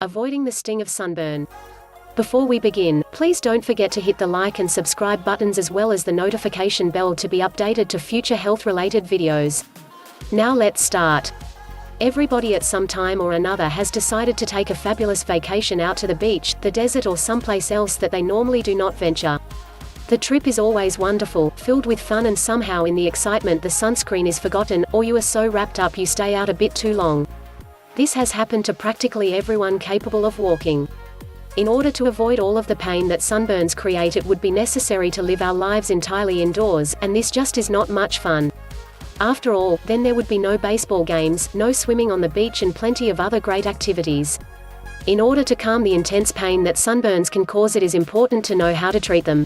Avoiding the sting of sunburn. Before we begin, please don't forget to hit the like and subscribe buttons as well as the notification bell to be updated to future health-related videos. Now let's start. Everybody at some time or another has decided to take a fabulous vacation out to the beach, the desert or someplace else that they normally do not venture. The trip is always wonderful, filled with fun, and somehow in the excitement the sunscreen is forgotten, or you are so wrapped up you stay out a bit too long. This has happened to practically everyone capable of walking. In order to avoid all of the pain that sunburns create, it would be necessary to live our lives entirely indoors, and this just is not much fun. After all, then there would be no baseball games, no swimming on the beach, and plenty of other great activities. In order to calm the intense pain that sunburns can cause, it is important to know how to treat them.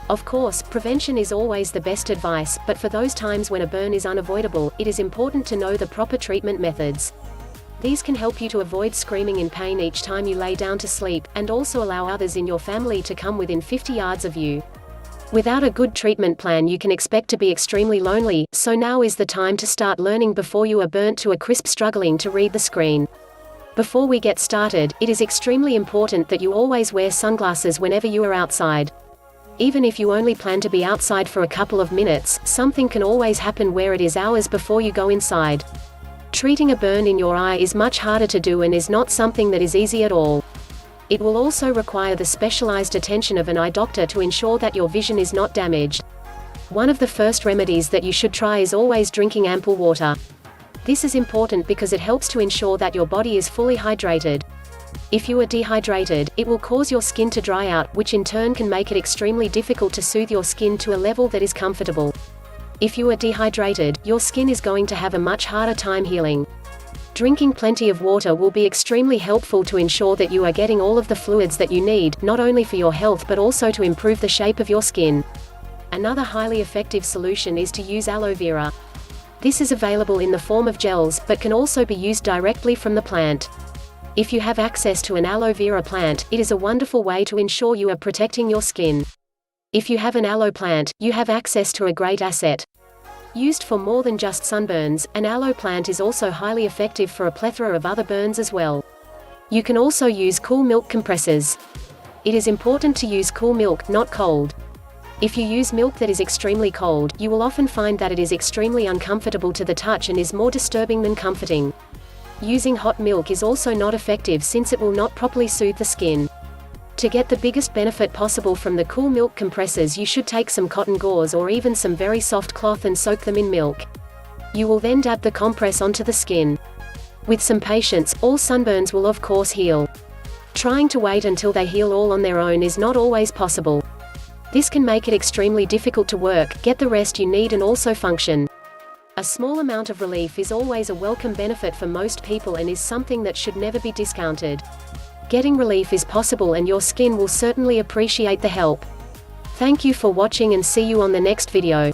Of course, prevention is always the best advice, but for those times when a burn is unavoidable, it is important to know the proper treatment methods. These can help you to avoid screaming in pain each time you lay down to sleep, and also allow others in your family to come within 50 yards of you. Without a good treatment plan, you can expect to be extremely lonely, so now is the time to start learning before you are burnt to a crisp struggling to read the screen. Before we get started, it is extremely important that you always wear sunglasses whenever you are outside. Even if you only plan to be outside for a couple of minutes, something can always happen where it is hours before you go inside. Treating a burn in your eye is much harder to do and is not something that is easy at all. It will also require the specialized attention of an eye doctor to ensure that your vision is not damaged. One of the first remedies that you should try is always drinking ample water. This is important because it helps to ensure that your body is fully hydrated. If you are dehydrated, it will cause your skin to dry out, which in turn can make it extremely difficult to soothe your skin to a level that is comfortable. If you are dehydrated, your skin is going to have a much harder time healing. Drinking plenty of water will be extremely helpful to ensure that you are getting all of the fluids that you need, not only for your health but also to improve the shape of your skin. Another highly effective solution is to use aloe vera. This is available in the form of gels, but can also be used directly from the plant. If you have access to an aloe vera plant, it is a wonderful way to ensure you are protecting your skin. If you have an aloe plant, you have access to a great asset. Used for more than just sunburns, an aloe plant is also highly effective for a plethora of other burns as well. You can also use cool milk compresses. It is important to use cool milk, not cold. If you use milk that is extremely cold, you will often find that it is extremely uncomfortable to the touch and is more disturbing than comforting. Using hot milk is also not effective since it will not properly soothe the skin. To get the biggest benefit possible from the cool milk compressors, you should take some cotton gauze or even some very soft cloth and soak them in milk. You will then dab the compress onto the skin. With some patience, all sunburns will of course heal. Trying to wait until they heal all on their own is not always possible. This can make it extremely difficult to work, get the rest you need, and also function. A small amount of relief is always a welcome benefit for most people and is something that should never be discounted. Getting relief is possible and your skin will certainly appreciate the help. Thank you for watching and see you on the next video.